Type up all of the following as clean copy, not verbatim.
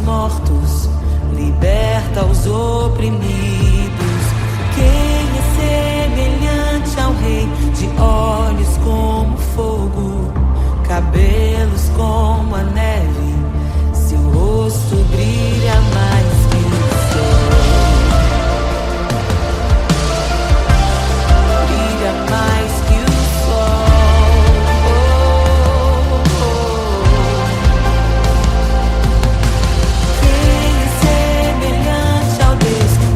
mortos, liberta os oprimidos. Quem é semelhante ao Rei, de olhos como fogo, cabelos como a neve, seu rosto brilha mais que o sol. Brilha mais que o sol. Quem é semelhante ao Deus que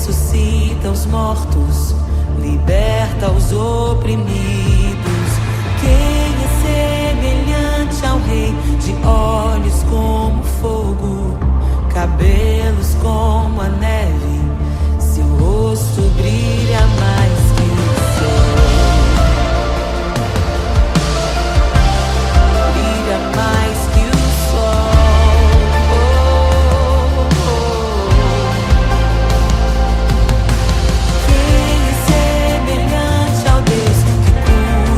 ressuscita os mortos, liberta os oprimidos. Quem é semelhante ao Rei, de olhos como fogo, cabelos como a neve, seu rosto brilha mais que o sol. Brilha mais que o sol. Quem é semelhante ao Deus que cura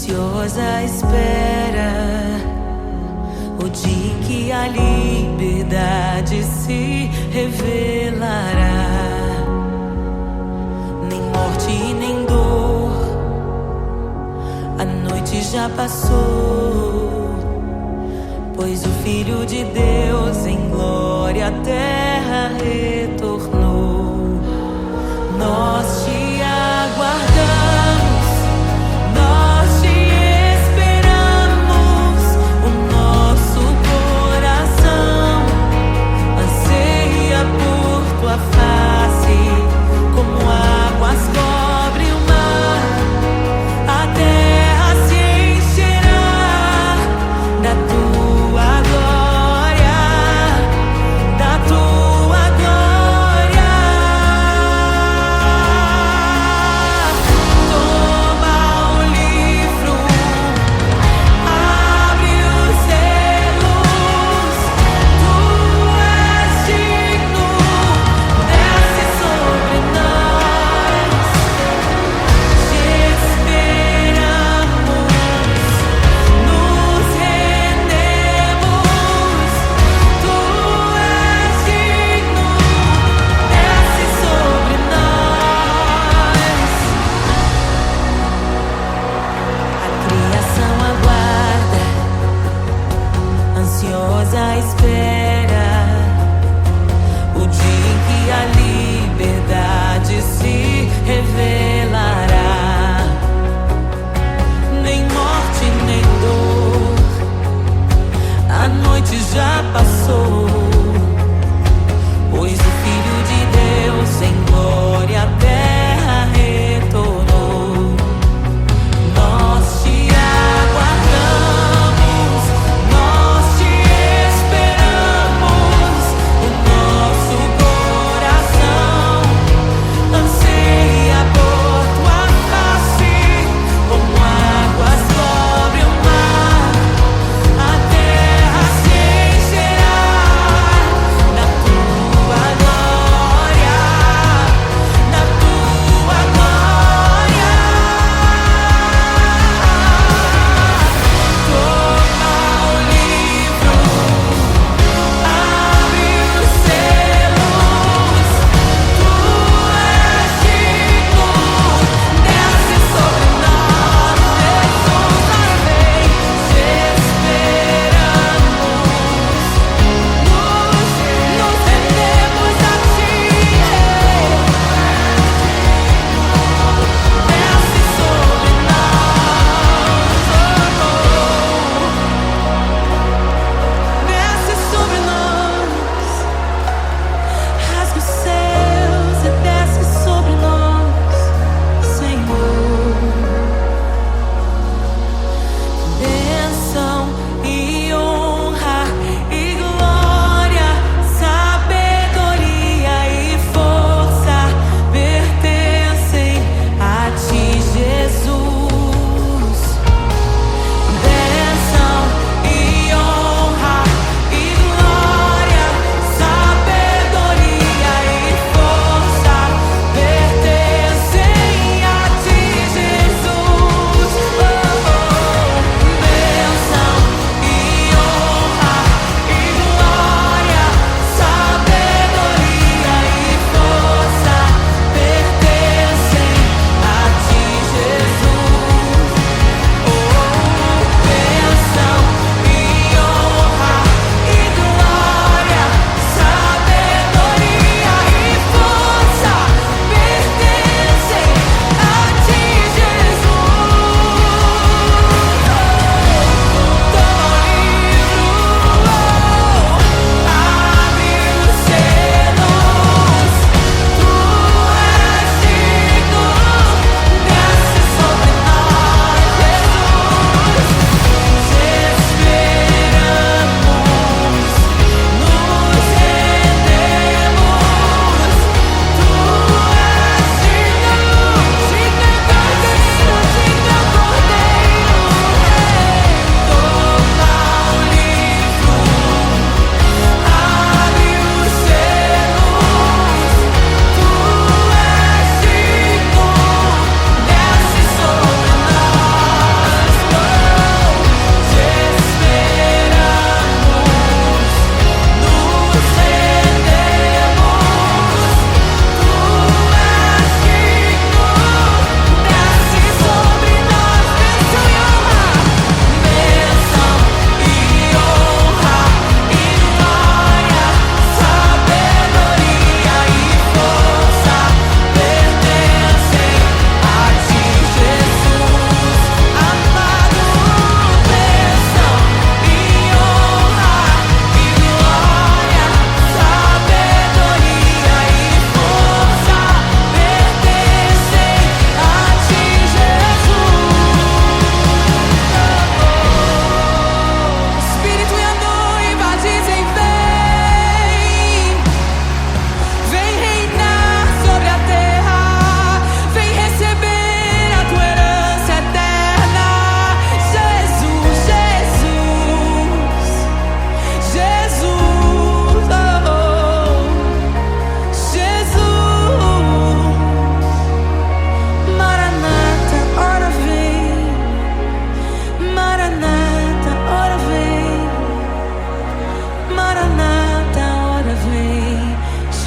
ansiosa espera o dia em que a liberdade se revelará. Nem morte e nem dor, a noite já passou, pois o Filho de Deus em glória à terra retornou. Nós te aguardamos, nós te esperamos. O nosso coração anseia por tua face, como águas cobrem o mar. A terra se encherá da tua glória, da tua glória. Toma o livro, abre os selos. Tu és digno, desce sobre nós. Te esperamos, nos rendemos. Tu és digno, desce sobre nós. A criação aguarda, ansiosa espera o dia em que a liberdade se revelará. Nem morte, nem dor, a noite já passou, pois o Filho de Deus em glória à terra retornou. Nós te aguardamos, nós te esperamos. O nosso coração anseia por tua face, como águas cobrem o mar. A terra se encherá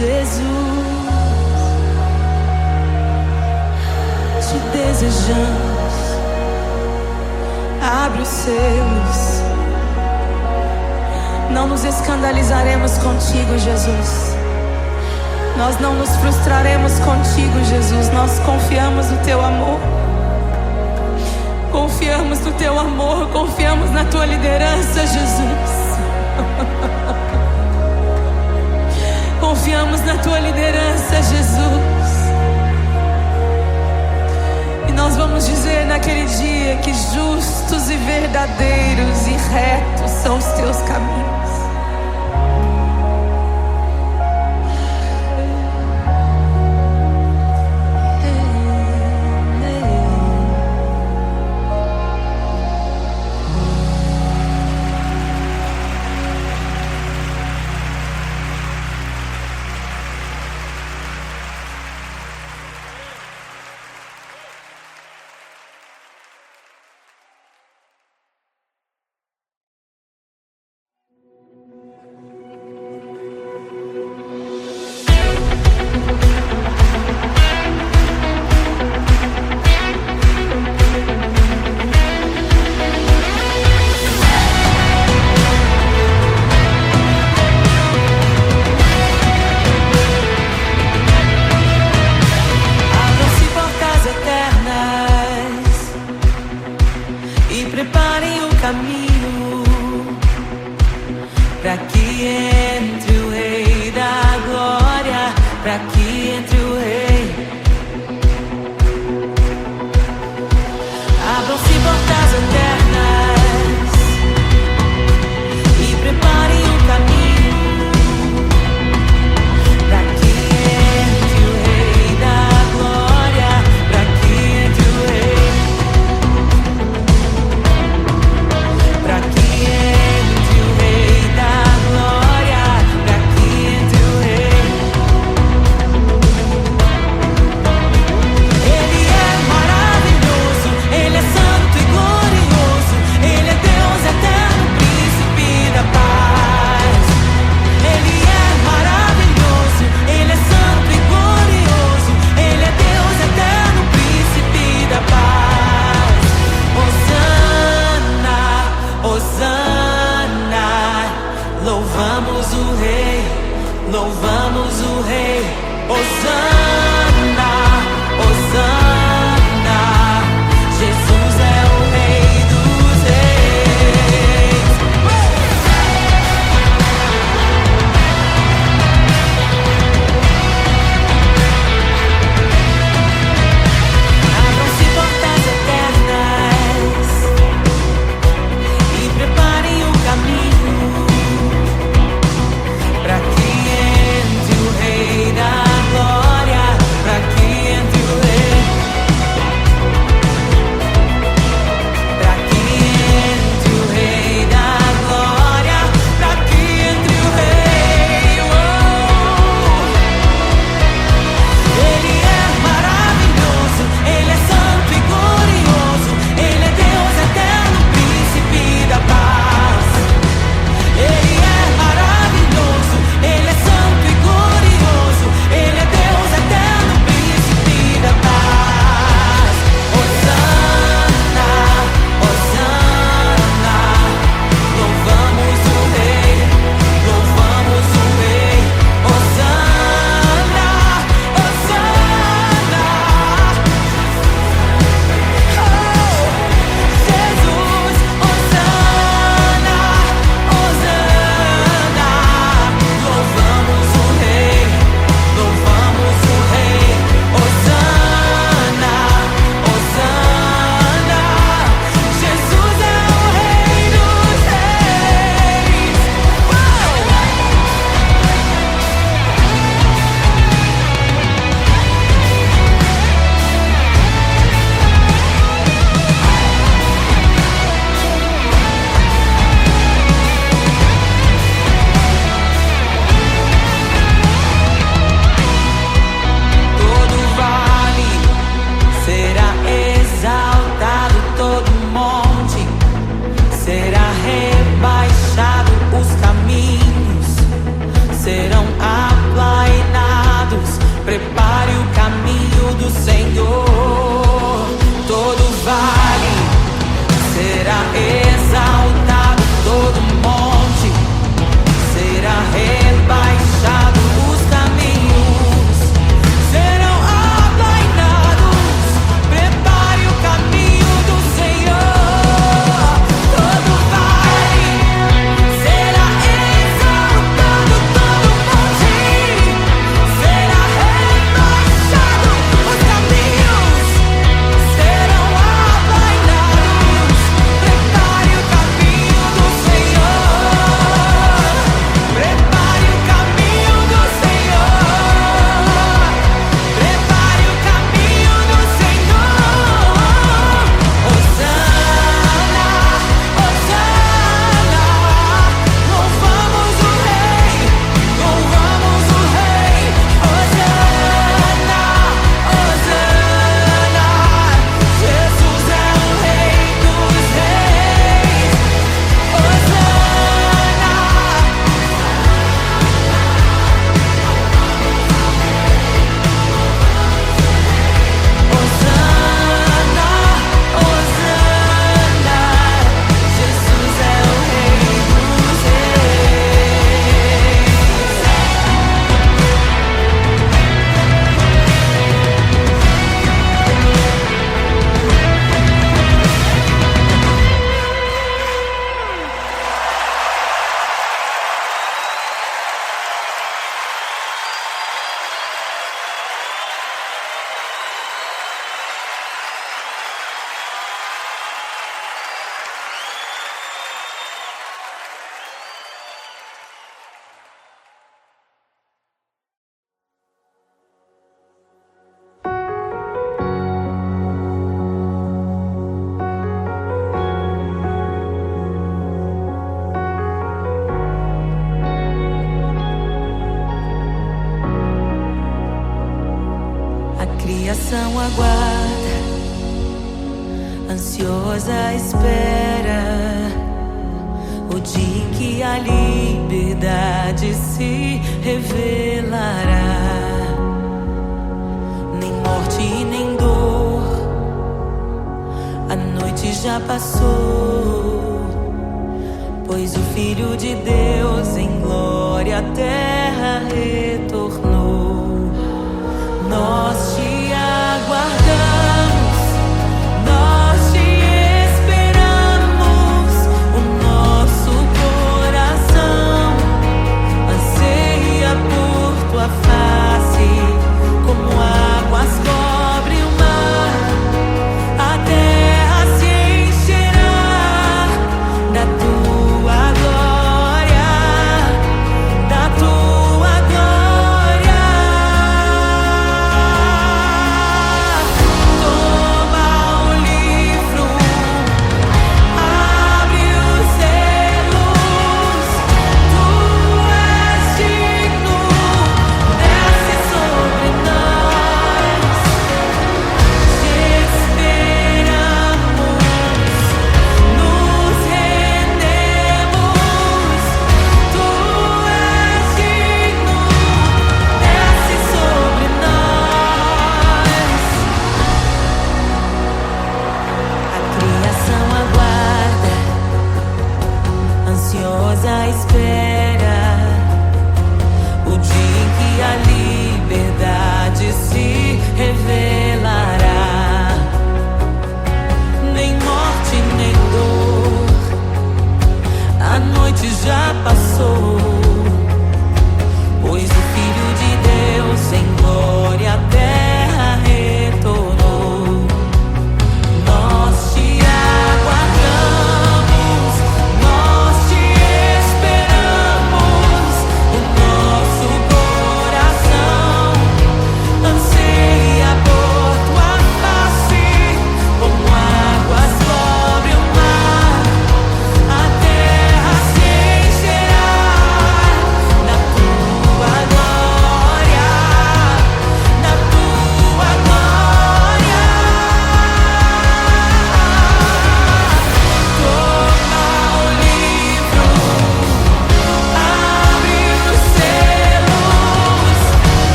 Jesus, te desejamos. Abre os selos. Não nos escandalizaremos contigo, Jesus. Nós não nos frustraremos contigo, Jesus. Nós confiamos no teu amor. Confiamos no teu amor. Confiamos na tua liderança, Jesus. Confiamos na tua liderança, Jesus. E nós vamos dizer naquele dia que justos e verdadeiros e retos são os teus caminhos. Preparem o caminho para que entre o Rei da Glória, para que entre o Rei. Abram-se portas eternas e preparem o caminho para que entre o Rei da Glória, para que entre o Rei. Pra que entre o Rei da Glória, pra que entre o Rei. Ele é maravilhoso, Ele é santo e glorioso, Ele é Deus eterno, príncipe da paz. Ele é maravilhoso, Ele é santo e glorioso, Ele é Deus eterno, príncipe da paz. Hosana, louvamos o Rei, louvamos o Rei. Hosana, Hosana, Jesus é o Rei dos Reis. Abram-se portas eternas e preparem o caminho para que nação aguarda, ansiosa espera o dia em que a liberdade se revelará. Nem morte e nem dor, a noite já passou, pois o Filho de Deus em glória à terra retornou. Nós te aguardamos, nós te esperamos. O nosso coração anseia por tua face, como águas cobrem o mar. A terra se encherá da tua glória, da tua glória.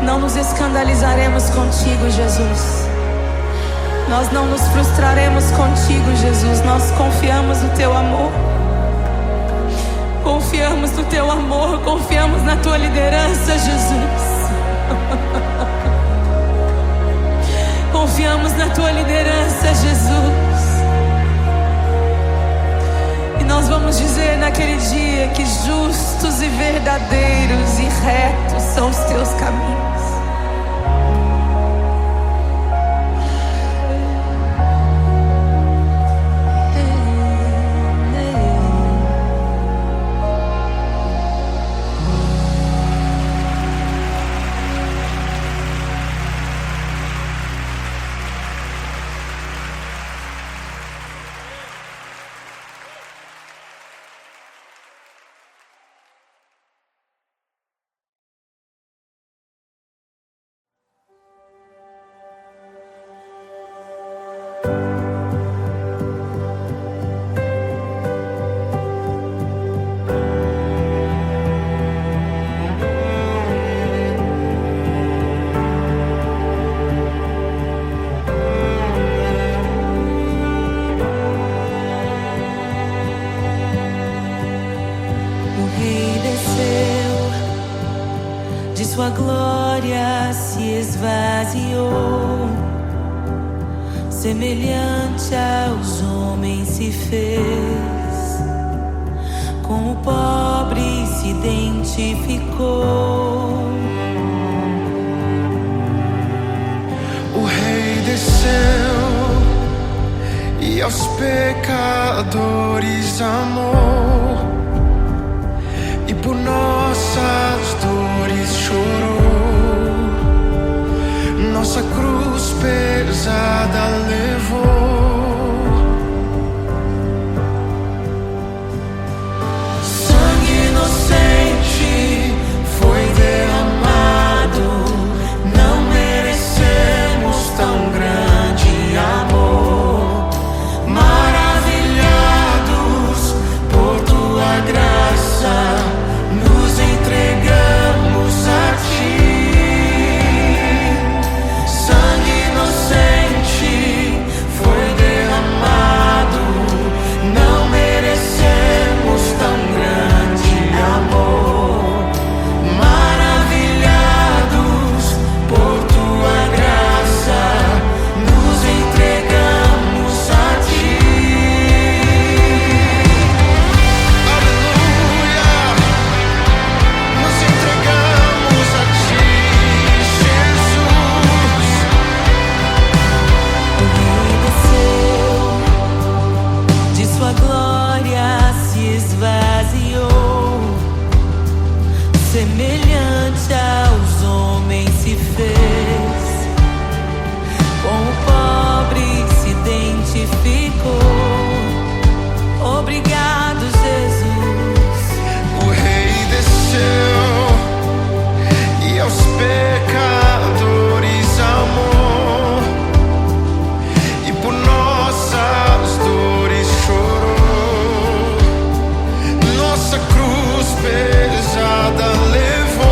Não nos escandalizaremos contigo, Jesus. Nós não nos frustraremos contigo, Jesus. Nós confiamos no teu amor. Confiamos no teu amor, confiamos na tua liderança, Jesus. Confiamos na tua liderança, Jesus. E nós vamos dizer naquele dia que justos e verdadeiros e retos são os teus caminhos. Sua glória se esvaziou, semelhante aos homens se fez, com o pobre se identificou. O Rei desceu e aos pecadores amou, e por nossas dores chorou, nossa cruz pesada levou. Sangue inocente foi derramado, não merecemos tão grande amor. Maravilhados por tua graça, nos entregamos a ti. Sangue inocente foi derramado, não merecemos tão grande amor. Maravilhados por tua graça, nos entregamos a ti. Aleluia! Nos entregamos a ti, Jesus. O Rei desceu, de sua glória se esvaziou, semelhante aos homens se fez, com o pobre se identificou. Obrigado, Jesus. O Rei desceu e aos pecadores amou, e por nossas dores chorou, nossa cruz pesada levou.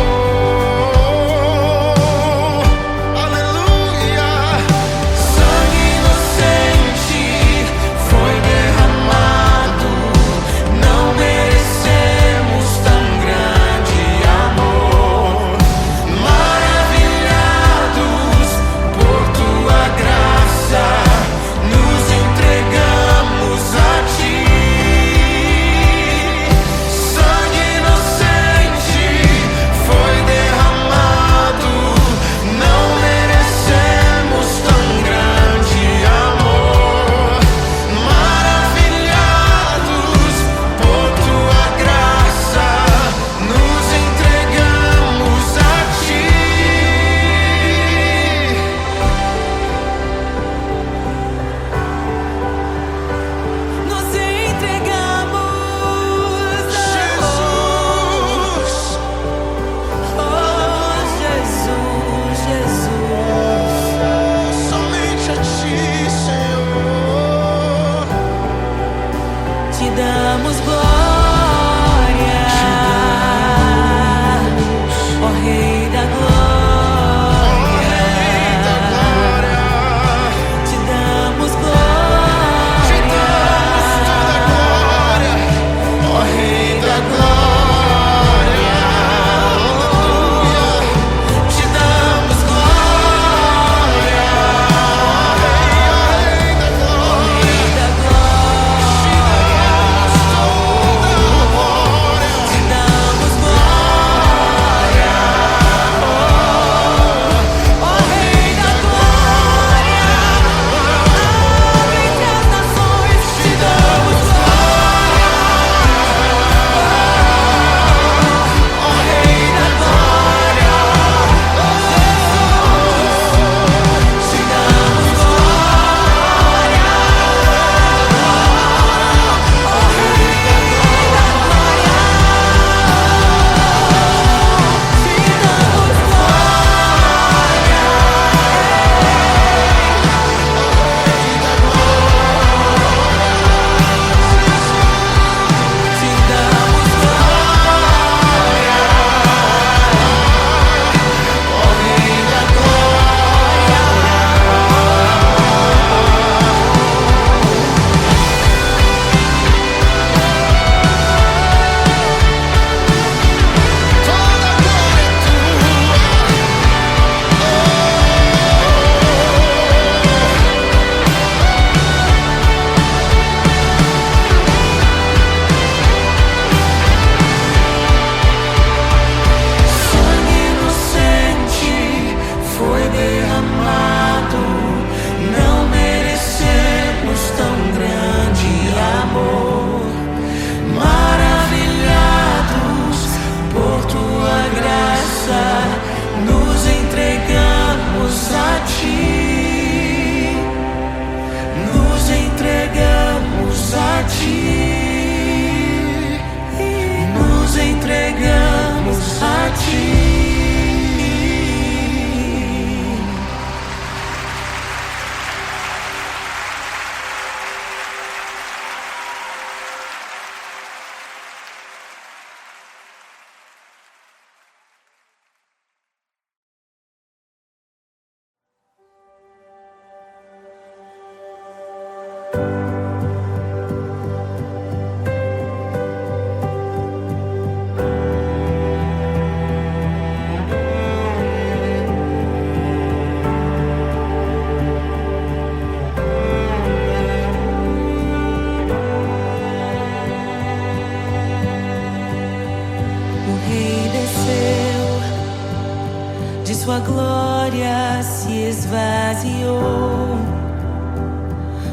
de sua glória se esvaziou,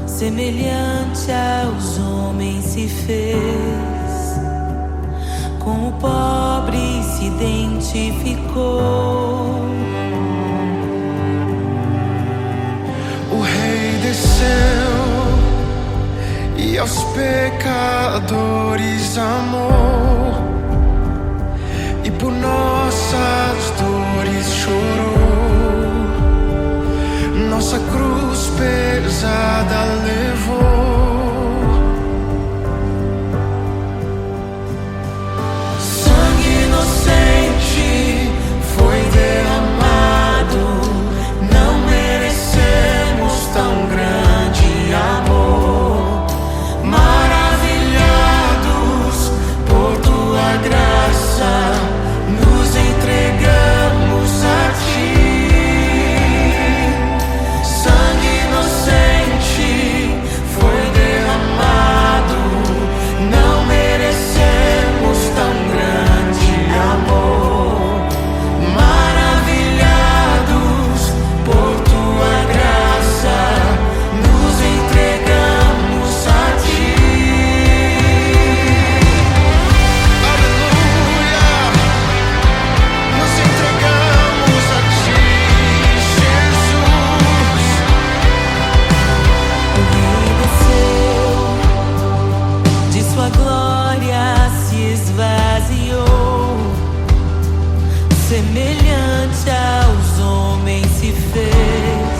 semelhante aos homens se fez, com o pobre se identificou. O Rei desceu e aos pecadores amou, e por nossas dores chorou, nossa cruz pesada levou. Sangue inocente foi derramado, não merecemos tão grande amor. Maravilhados por tua graça, nos entregamos a ti. Sangue inocente foi derramado, não merecemos tão grande amor. Maravilhados por tua graça, nos entregamos a ti. Aleluia, nos entregamos a ti, Jesus. O Rei desceu, de sua glória se esvaziou, semelhante aos homens se fez,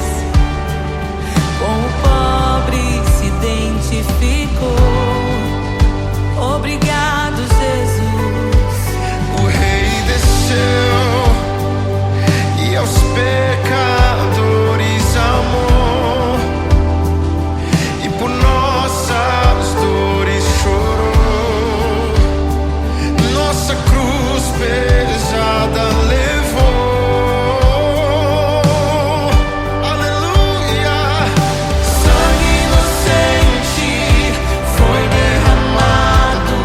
com o pobre se identificou. Obrigado, Jesus. O Rei desceu e aos pecadores amou, e por nossas dores chorou, nossa cruz pesada levou. Aleluia. Sangue inocente foi derramado,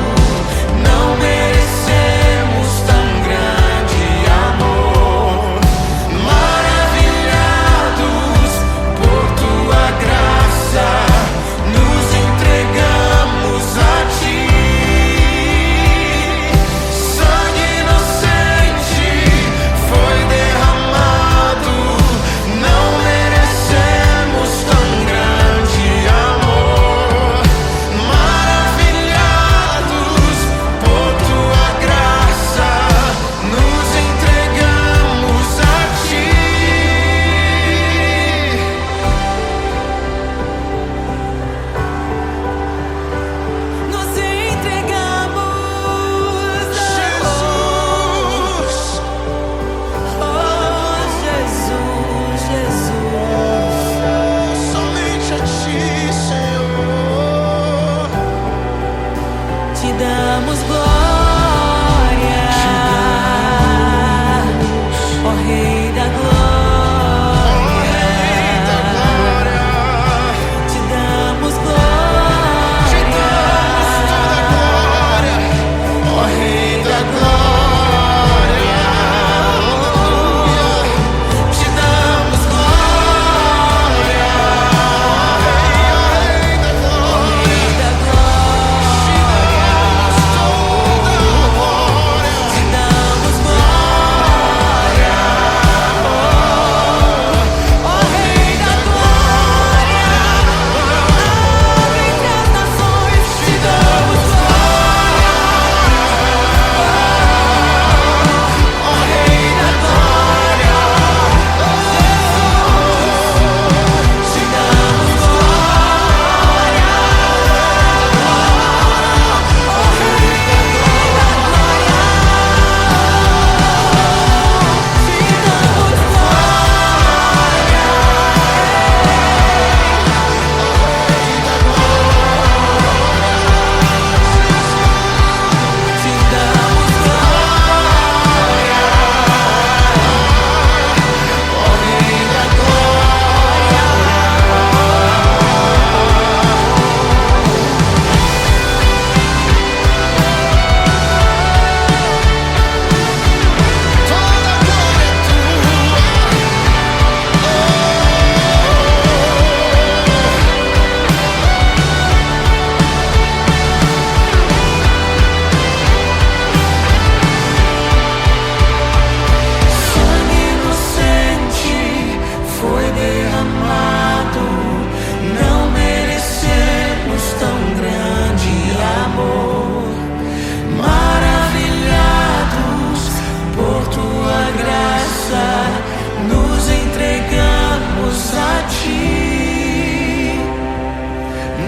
nos entregamos a Ti,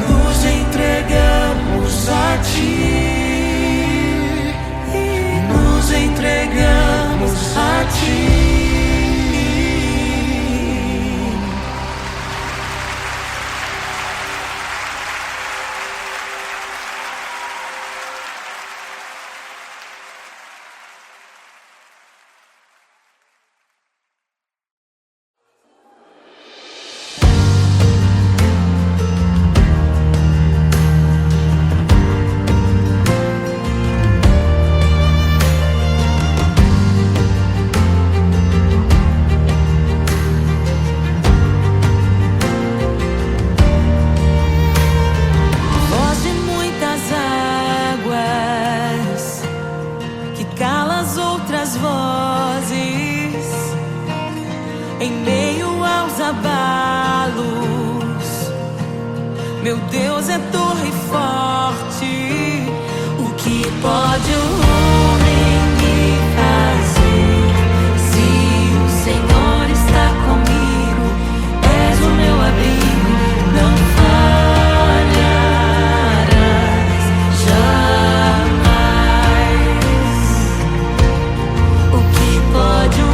nos entregamos a Ti, nos entregamos a Ti. Em meio aos abalos, meu Deus é torre forte. O que pode o homem me fazer? Se o Senhor está comigo, és o meu abrigo, não falharás jamais. O que pode o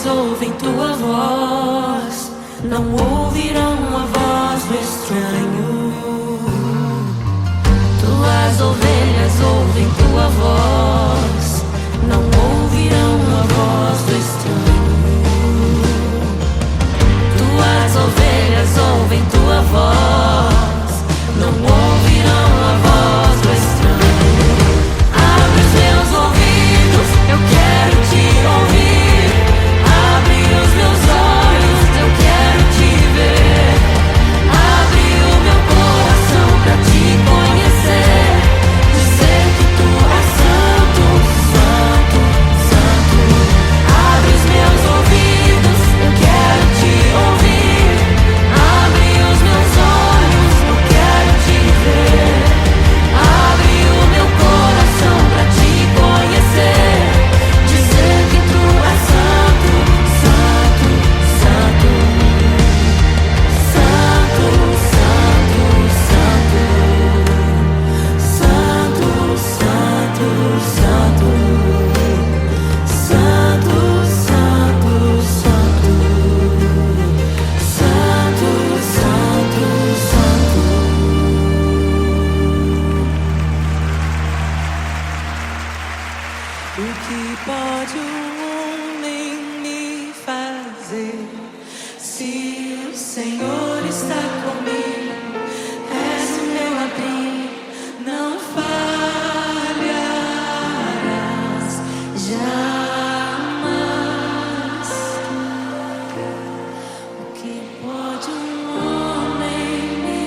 ouvem tua voz, não ouvirão a voz do estranho. Tuas ovelhas ouvem tua voz, não ouvirão a voz do estranho. Tuas ovelhas ouvem tua voz, não ouvirão a voz do estranho. Abre os meus ouvidos, eu quero te ouvir. Abre os meus olhos, eu quero te ver. Abre o meu coração pra te conhecer. Dizer que tu és santo. O que pode um homem me fazer? Se o Senhor está comigo, és o meu abrigo, não falharás jamais. O que pode um homem me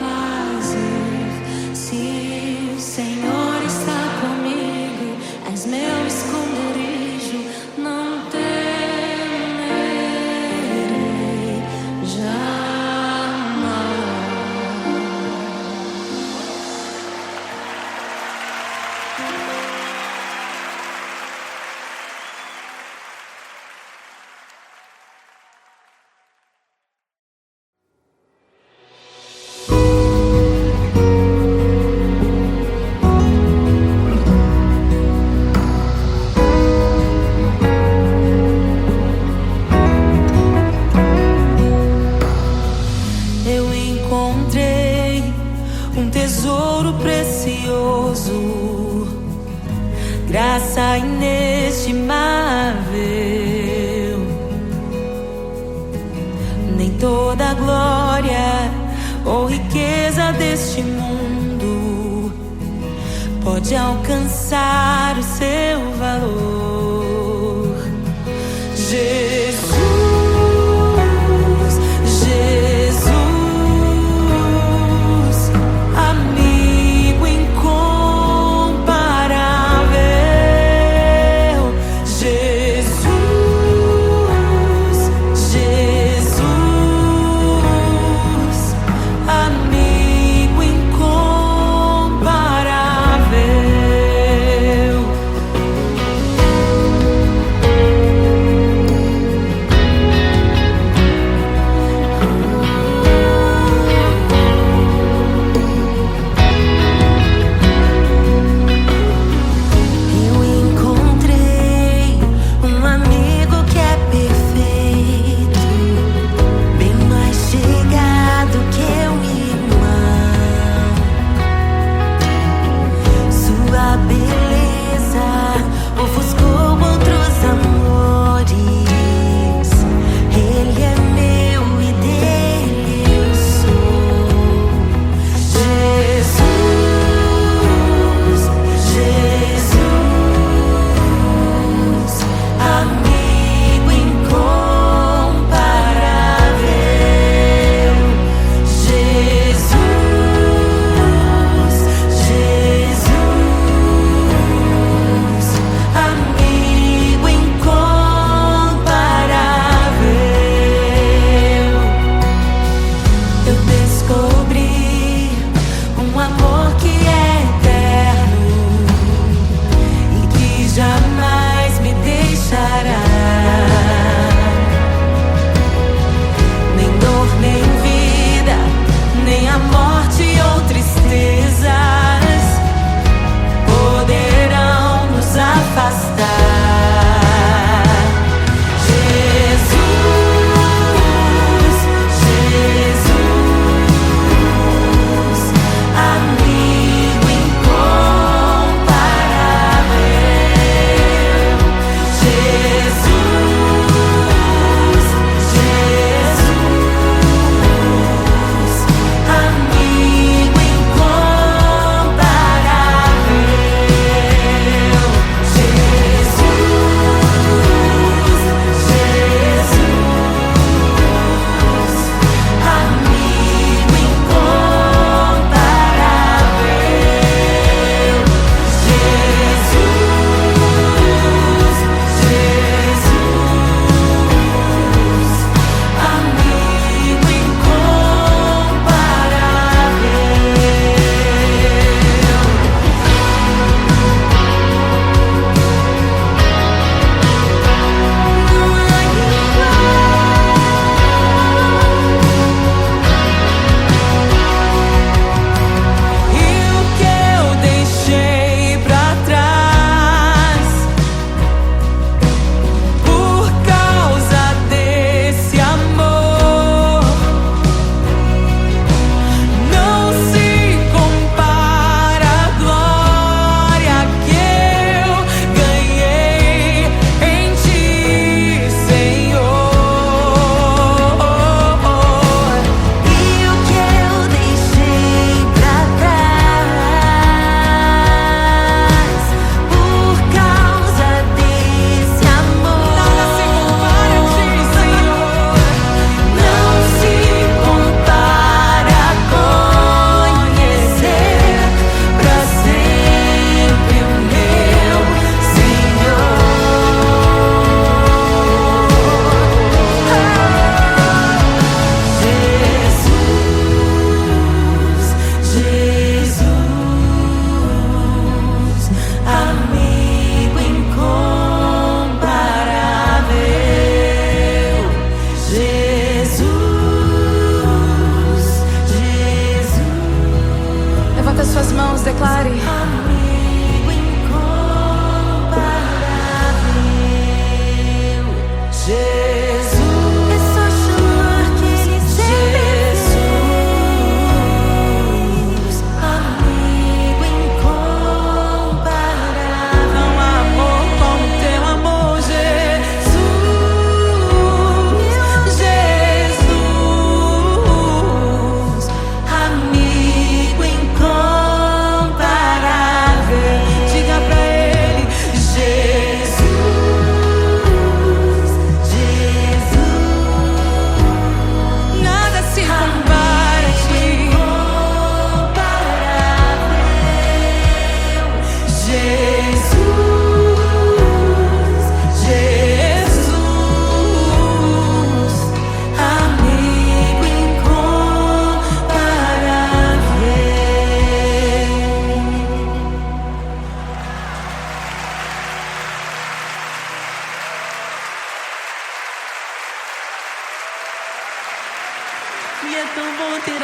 fazer? Se o Senhor está comigo, és meu esconderijo, não temerei jamais. Eu encontrei um tesouro precioso, graça inestimável. Nem toda a glória ou riqueza deste mundo pode alcançar o seu valor. Jesus, Jesus, amigo incomparável. Jesus, Jesus, amigo incomparável. Eu encontrei um amigo que é perfeito, bem mais chegado que um irmão. Sua beleza ofuscou outros amores. Ele é meu e dele eu sou. Jesus, Jesus, amigo incomparável. Jesus, Jesus, amigo incomparável. Eu descobri um amor que é eterno e que jamais me deixará. Nem dor, nem vida, nem a morte ou tristezas poderão nos afastar. Jesus, Jesus, amigo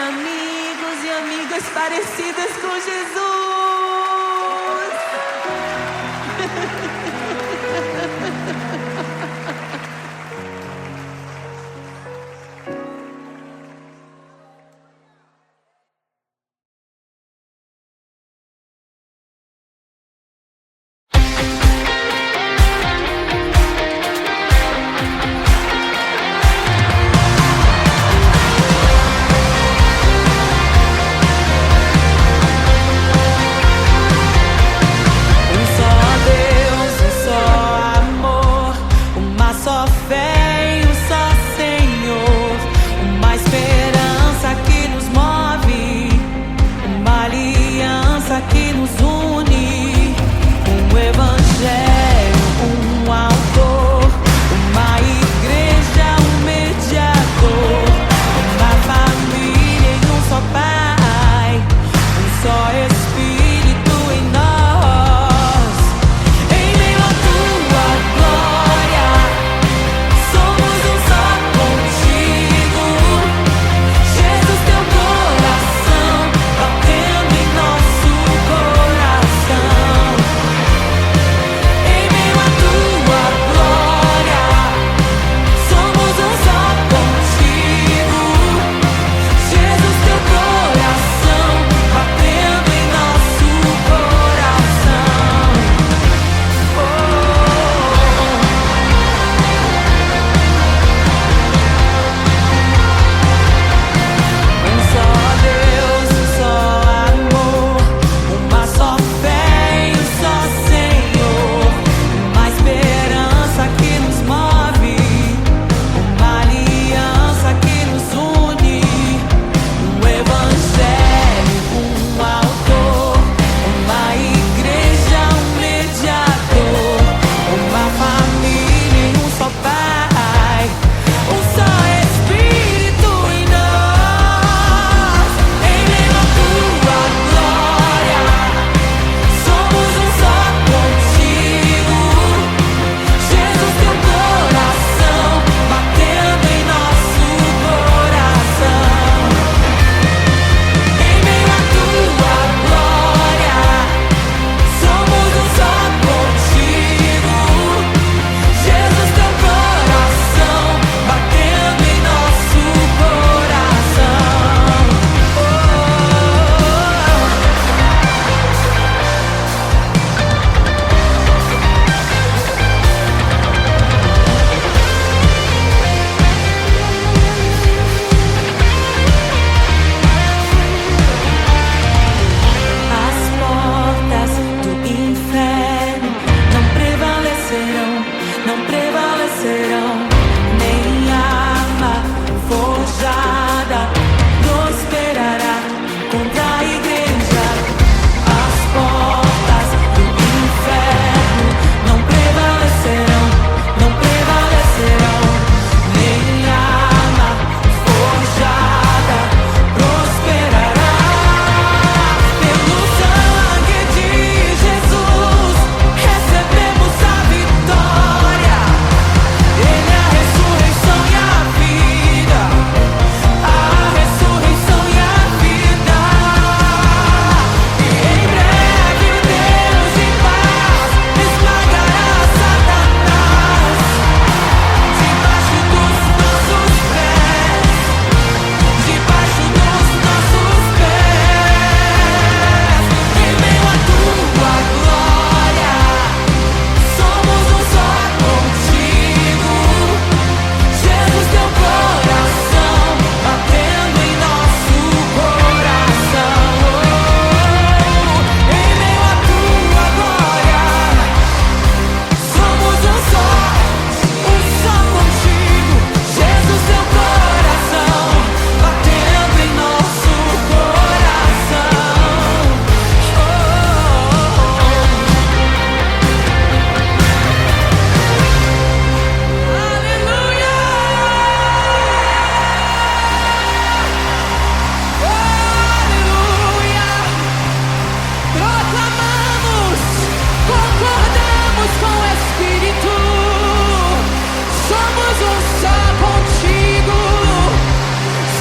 amigos e amigas parecidas com Jesus.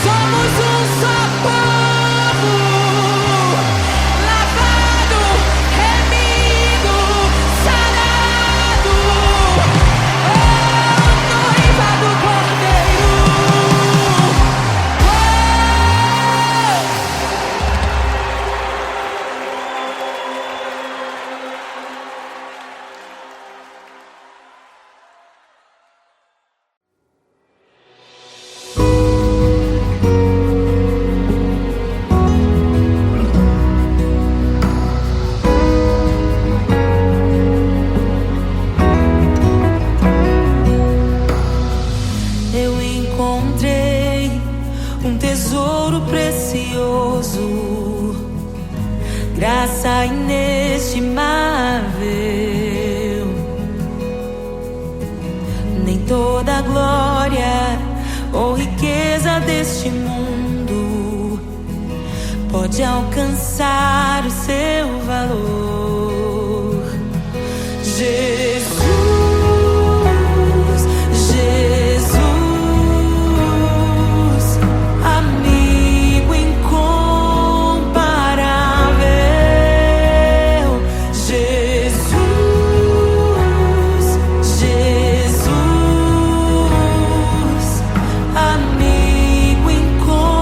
Somos um só povo. inestimável. Nem toda a glória ou riqueza deste mundo pode alcançar o seu valor. Jesus, Jesus, amigo incomparável. Jesus, Jesus, amigo incomparável.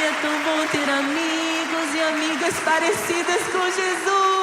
é tão bom ter amigos e amigas parecidas com Jesus.